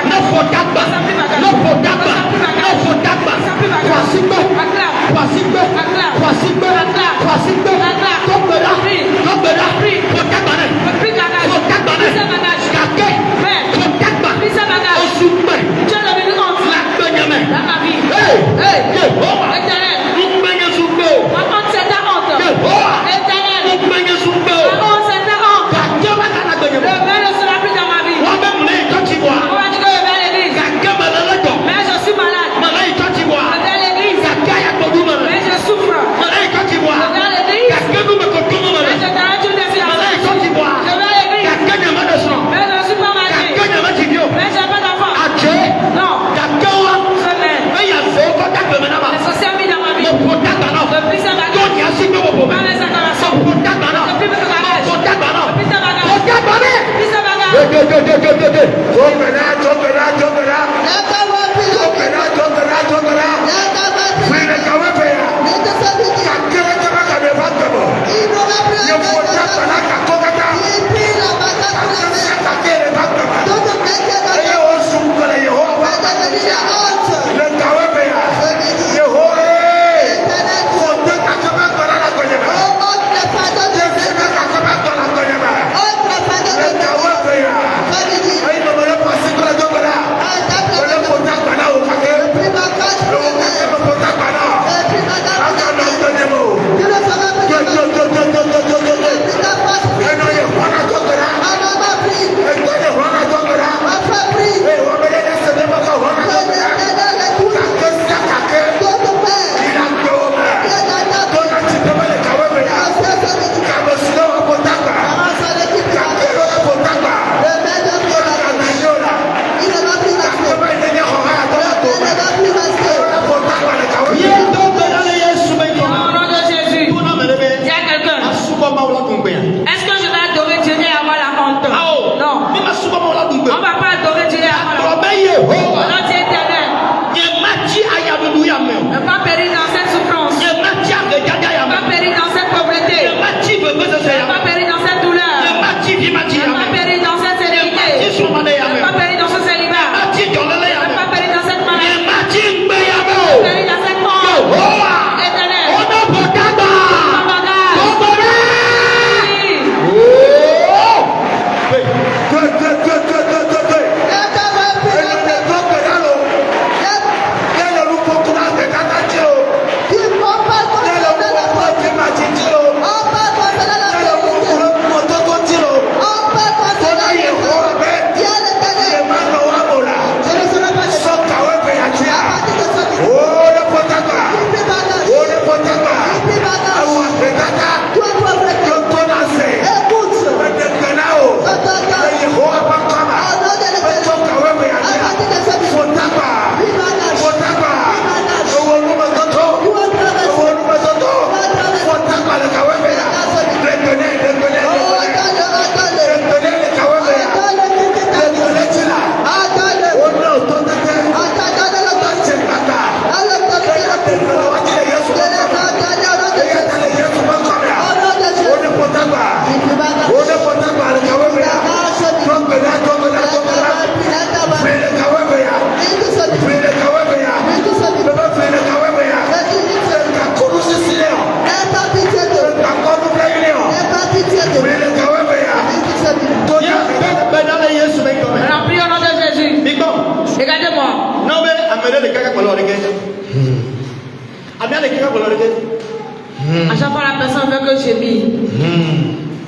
À chaque fois, la personne veut que je vis.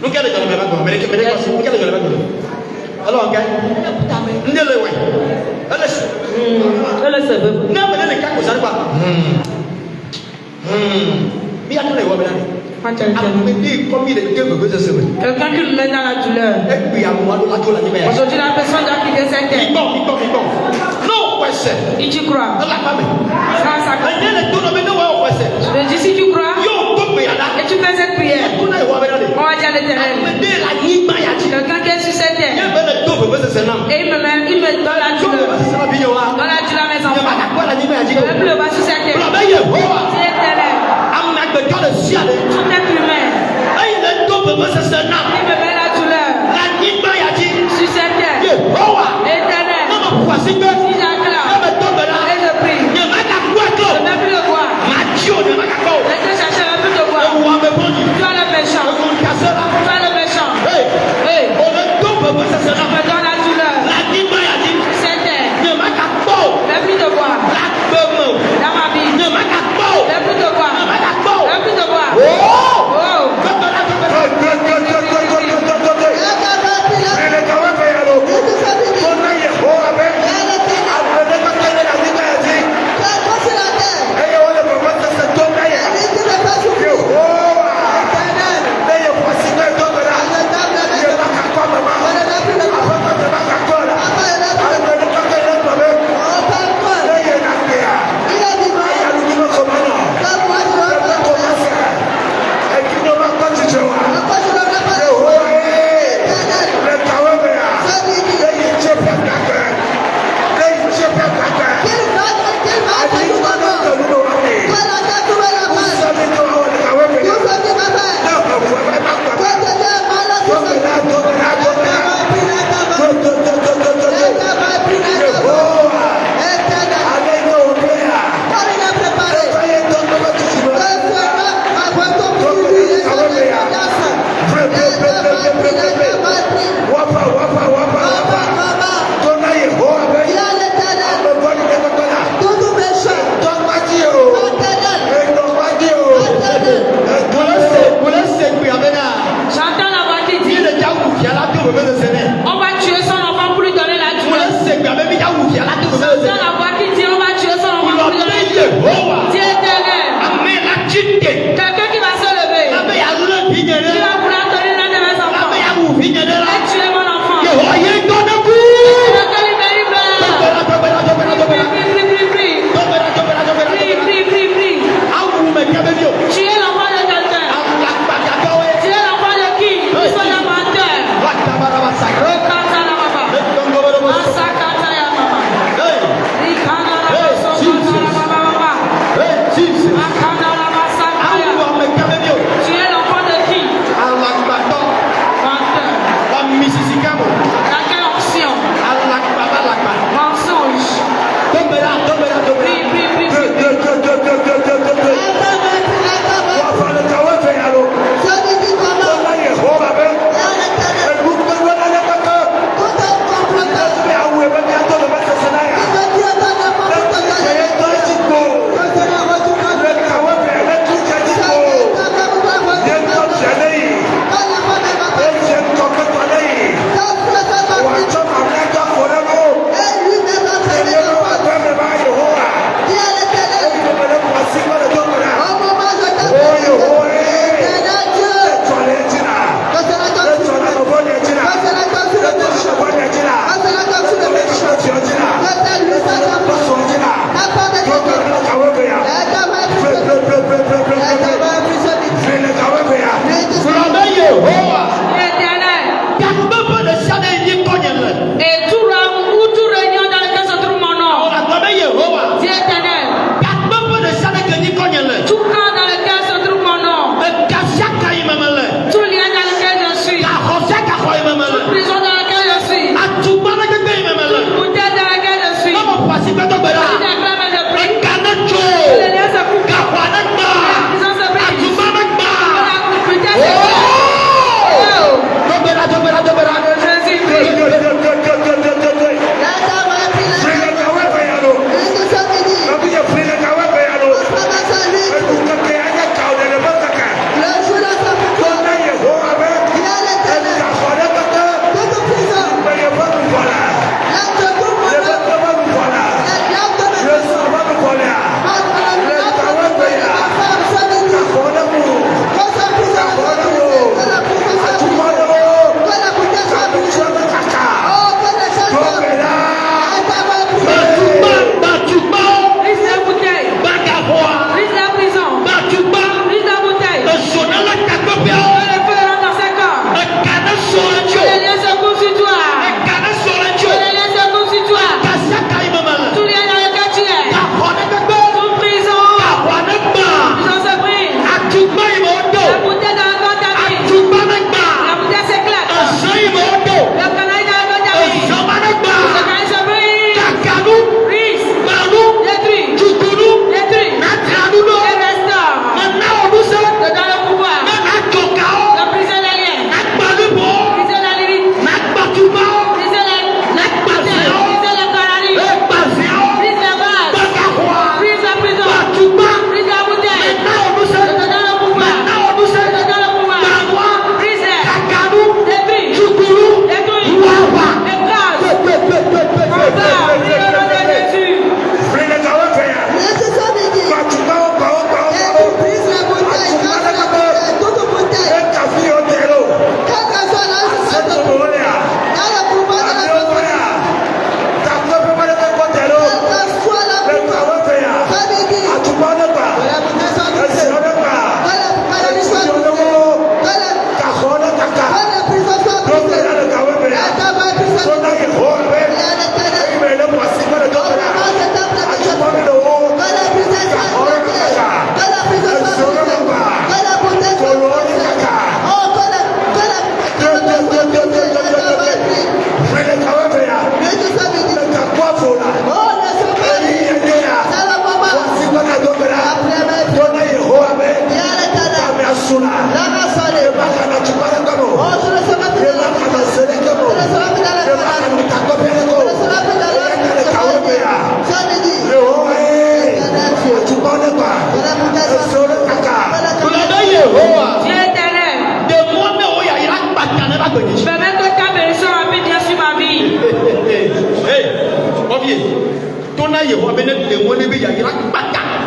Nous qu'elle est dans le même endroit, mais qu'elle est dans le même endroit. Alors, ok. Nous le ouais. Elle est. Non, mais elle est quand vous allez pas. Mais attends les voix maintenant. Comme il est deux bébés de semaine. Quelqu'un qui le met dans la douleur. Et puis à moi, la douleur la libère. Aujourd'hui, la personne doit quitter cette terre. Il bon. Non, ouais, c'est. Et tu crois? La femme. Ça. Elle est tout nommé, non, ouais, c'est. Je dis si tu crois. Yo, tout pays là. Et tu fais cette prière. On va dire l'éternel. Quelqu'un qui est sur cette terre. Et il me donne la douleur. Dans la douleur, mes enfants. Je ne veux plus le voir sur cette terre. C'est l'éternel. Tout être humain. Il me met la douleur. Sur cette terre. Éternel. Si j'acclame. Et je prie. Je ne veux plus le voir. Laissez chercher, je ne veux plus te voir. Tu as le méchant. Tu as le méchant. Hey. Je me donne la douleur. Sur cette terre. Je ne veux plus te voir. Dans ma vie. Je ne veux plus te voir. Je ne veux plus te voir. Oh.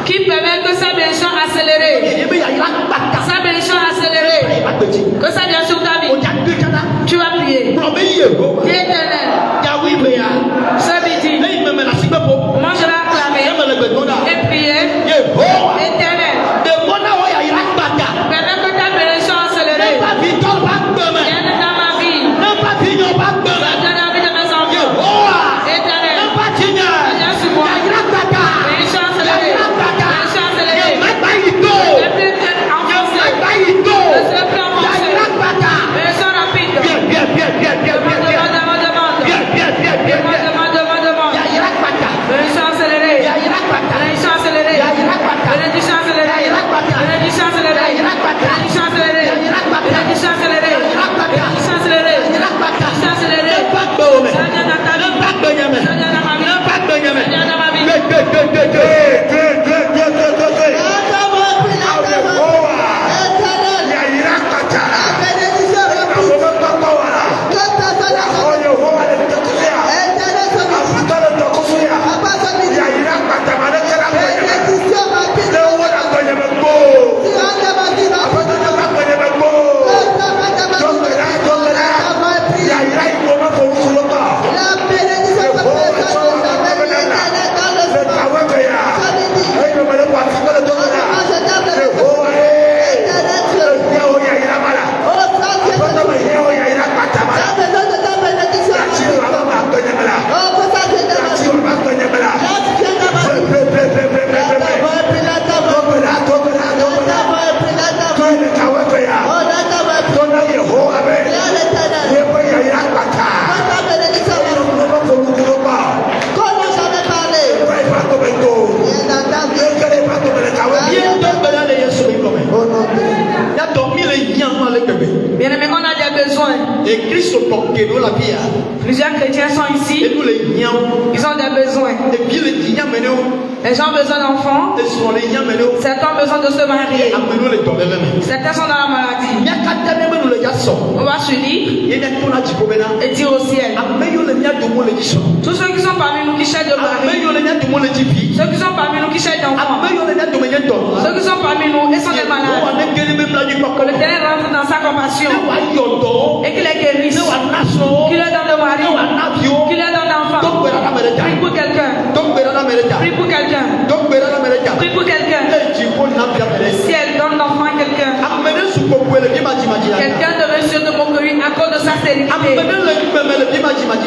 Qui permet que sa bénédiction accélérée. Sa bénédiction accélérée. Que ça vienne sur ta vie. Tu vas prier. Dis Éternel. Ce midi. Moi je vais acclamer. Et prier. Éternel. Permets que ta bénédiction accélérée. Vienne dans ma vie. Dans la vie de mes enfants. Éternel. Viens sur moi. Bénédiction accélérée. Bénédiction accélérée. Le plus enfoncé. Le plus enfoncé. Bénédiction rapide. Demande. Bénédiction accélérée. Bénédiction accélérée. Bénédiction accélérée. Bénédiction accélérée. Bénédiction accélérée. Bénédiction accélérée. Bénédiction accélérée. Bénédiction accélérée. Seigneur dans ta vie. Seigneur dans ma vie. Seigneur dans ma vie. Bien-aimés, on a des besoins. Plusieurs chrétiens sont ici. Ils ont des besoins. Les gens ont besoin d'enfants. Certains ont besoin de se marier. Certains sont dans la maladie. On va se lire et dire au ciel. Tous ceux qui sont parmi nous qui cherchent de mari. Ceux qui sont parmi nous qui cherchent d'enfants. Ceux qui sont parmi nous et sont des malades. Que l'Éternel rentre dans sa compassion et qu'il les guérisse. Qu'il leur donne de mari. Qu'il leur donne d'enfants. Prie pour quelqu'un. Prie pour quelqu'un. Prie pour quelqu'un. Ciel, donne l'enfant à quelqu'un. Quelqu'un de monsieur de moquerie à cause de sa stérilité.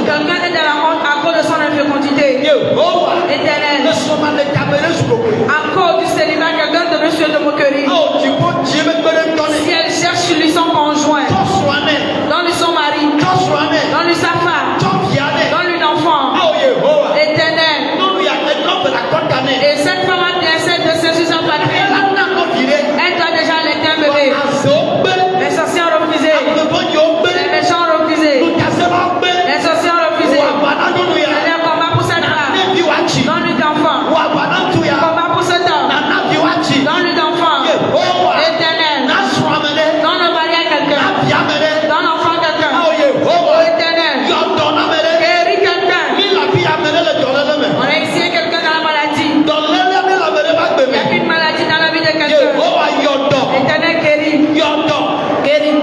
Quelqu'un est dans la honte à cause de son infécondité. Éternel. À cause du célibat, quelqu'un de monsieur de moquerie. Ciel, cherche sur lui son conjoint. Donne-lui son mari. Donne-lui sa femme. Donne-lui l'enfant. Éternel. Et cette femme essaie de saisir sa patrie. Elle doit déjà allaiter un bébé. Les sorciers ont refusé. Les méchants ont refusé. Les sorciers ont refusé. Seigneur, combat pour cette femme. Donne-lui d'enfant. Combat pour cet homme. Donne-lui d'enfant. Éternel. Donne le mari à quelqu'un. Donne l'enfant à quelqu'un. Éternel. Guéris quelqu'un. On a ici quelqu'un dans la maladie. Il y a une maladie dans la vie de quelqu'un. Éternel, guéris. Guéris.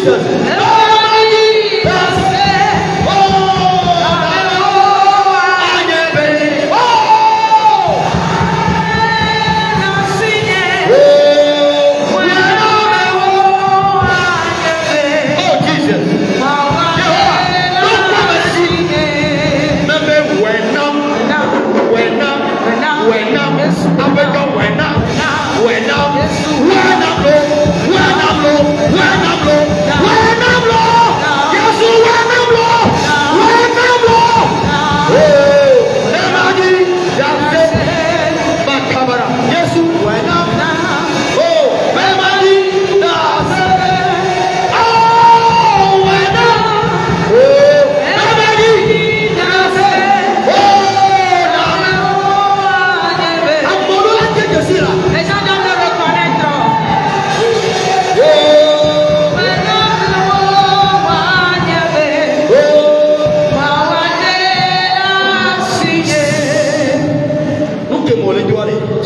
Jesus.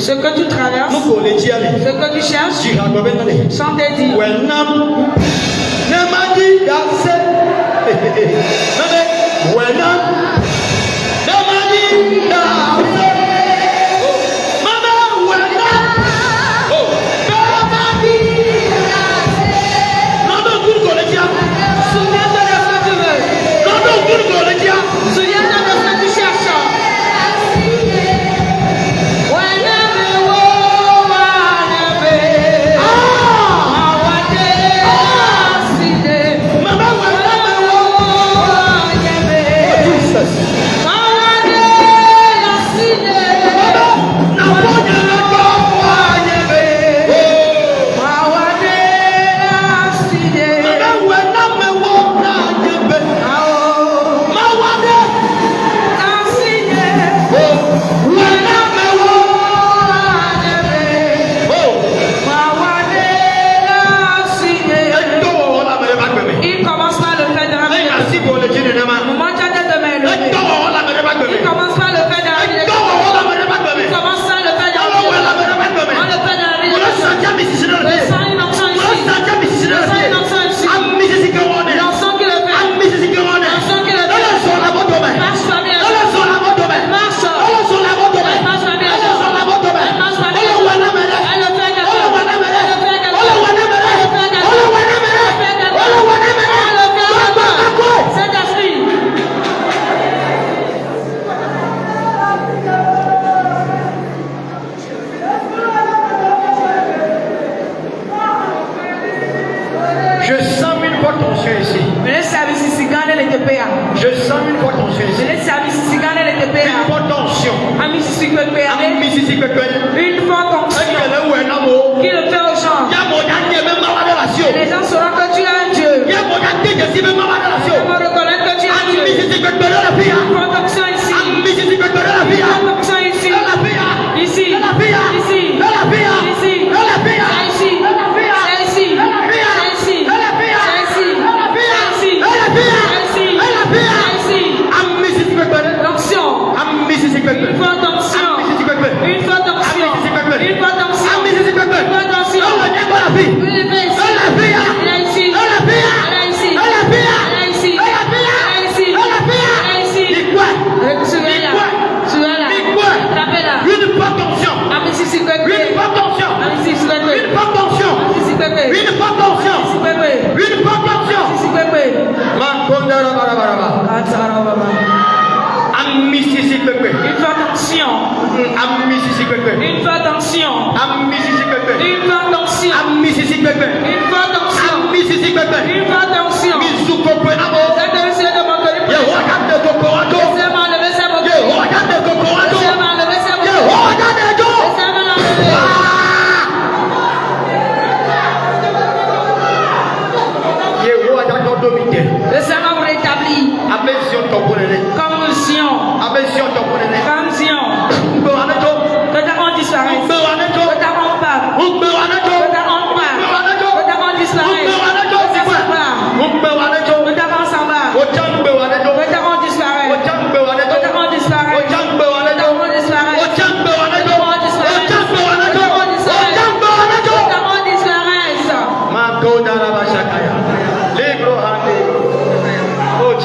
Ce que tu traverses, ce que tu cherches, chantez dit.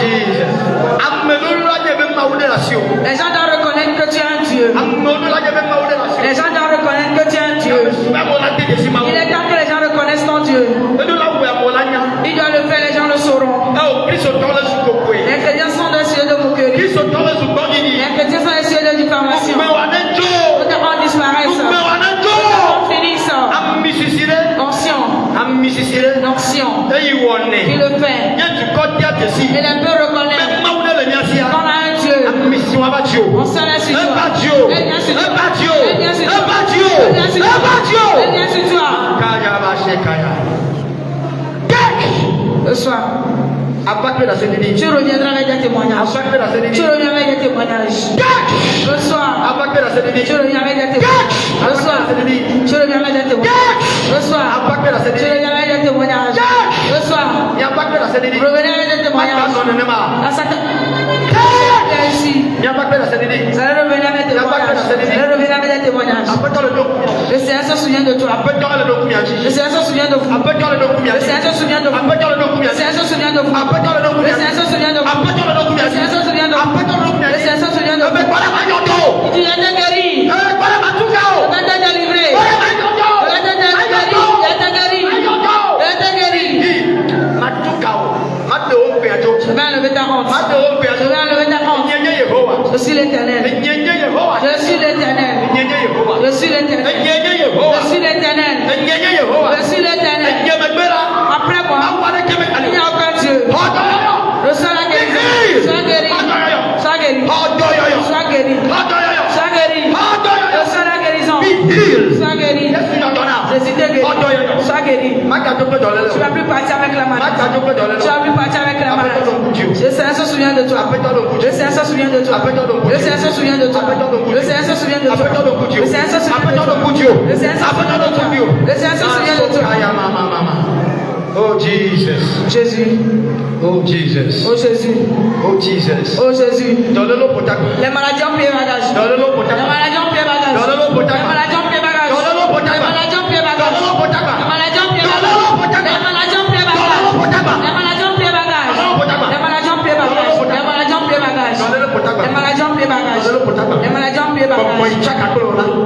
Jesus. Les gens doivent reconnaître que tu es un Dieu. Les gens doivent reconnaître que tu es un Dieu. Il est temps que les gens reconnaissent ton Dieu. Il doit le faire, les gens le sauront. Les chrétiens sont des cieux de moquerie. Les chrétiens sont des cieux de diffamation. Nous devons disparaître. Nous devons finir ça. Ancien. Il le fait. Il ne peut reconnaître qu'on a un Dieu. On s'en laisse sur toi. Elle vient sur toi. Elle vient sur toi. Elle vient sur toi. Elle vient sur toi. Le soir, tu reviendras avec des témoignages. Tu reviens avec des témoignages. Le soir, tu reviens avec des témoignages. Le soir, tu reviens avec des témoignages. Le soir, tu reviens avec des témoignages. Le soir, revenez avec des témoignages. Ici. Vous allez revenir avec des témoignages. Vous allez revenir avec des témoignages. Le Seigneur se souvient de toi. Le Seigneur se souvient de vous. Le Seigneur se souvient de vous. Le Seigneur se souvient de vous. Le Seigneur se souvient de vous. Le Seigneur se souvient de vous. Le Seigneur se souvient de vous. Il dit, il est guéri. Il est délivré. Il est guéri. Je vais enlever ta honte. Je vais enlever ta honte. Je suis l'Éternel. Je suis l'Éternel. Je suis l'Éternel. Je suis l'Éternel. Je suis l'Éternel. Après moi, il n'y a aucun Dieu. Reçois la guérison. Sois guéri. Sois guéri. Sois guéri. Sois guéri. Reçois la guérison. Sois guéri. Jésus te guérit. Sois guéri. Tu ne vas plus partir avec la maladie. Tu ne vas plus partir avec la maladie. Le Seigneur se souvient de toi. Le Seigneur se souvient de toi. Le Seigneur se souvient de toi. Le Seigneur se souvient de toi. Le Seigneur se souvient de toi. Le Seigneur se souvient de toi. Le Seigneur se souvient de toi. Oh Jesus. Jésus. Oh Jesus. Oh Jésus. Oh Jesus. Oh Jésus. Donne-le pour ta Les maladies ont pris bagage. Donne-le pour ta Les maladies ont pris bagage. Donne-le pour ta Les maladies ont pris bagage. Donne-le pour ta Les maladies ont pris bagage. Donne-le pour ta Les maladies ont pris bagage. Les maladies ont pris bagage. Donne-le pour ta Les maladies ont pris bagage. Les maladies ont pris bagage. Les maladies ont pris bagage. Donne-le pour ta Les maladies ont pris bagage. Les maladies ont pris bagage.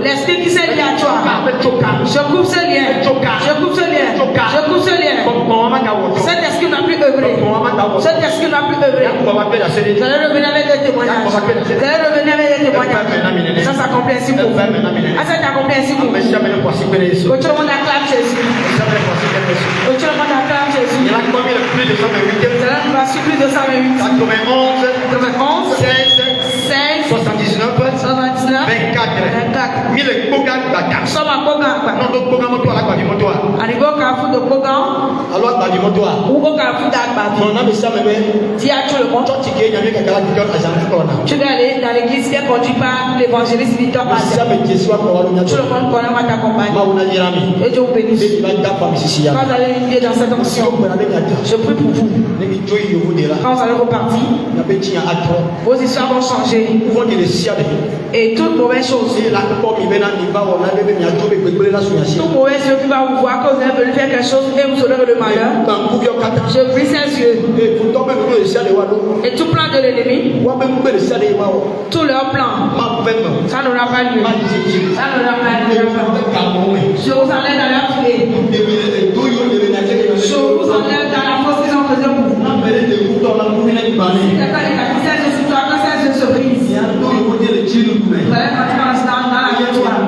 L'esprit qui s'est lié à toi. Je coupe ce lien. Je coupe ce lien. Je coupe ce lien. Cet esprit n'a plus œuvré. Cet esprit n'a plus œuvré. Vous allez revenir avec des témoignages. Vous allez revenir avec des témoignages. Ça s'accomplit ainsi pour vous. Ça s'accomplit ainsi pour vous. Que tout le monde acclame Jésus. Que tout le monde acclame Jésus. Vous allez nous voir sur plus de 128. 91, 16, 79, 24. Nous sommes à Bogan. Arrivé au carrefour de Bogan. Ou au carrefour d'Agbabi. Dis à tout le monde. Tu dois aller dans l'église qui est conduite par l'évangéliste Victor Passer. Tout le monde connaît, va t'accompagner. Et Dieu vous bénisse. Quand vous allez vivre dans cette onction, je prie pour vous. Quand vous allez repartir, vos histoires vont changer. Et toute mauvaise chose, tout mauvais yeux qui va vous voir que vous avez voulu faire quelque chose et vous aurez le malheur, je brise ses yeux. Et tout plan de l'ennemi, tout leur plan, ça n'aura pas lieu. Ça n'aura pas lieu. Je vous enlève dans leur filet. Je vous enlève dans la force qu'ils ont besoin pour vous. Quand ça se brise, vous allez rentrer dans la victoire.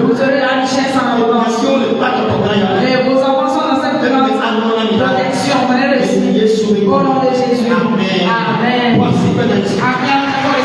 Vous aurez la richesse en abondance. Et vos enfants sont dans cette protection. Au nom de Jésus. Amen. Amen.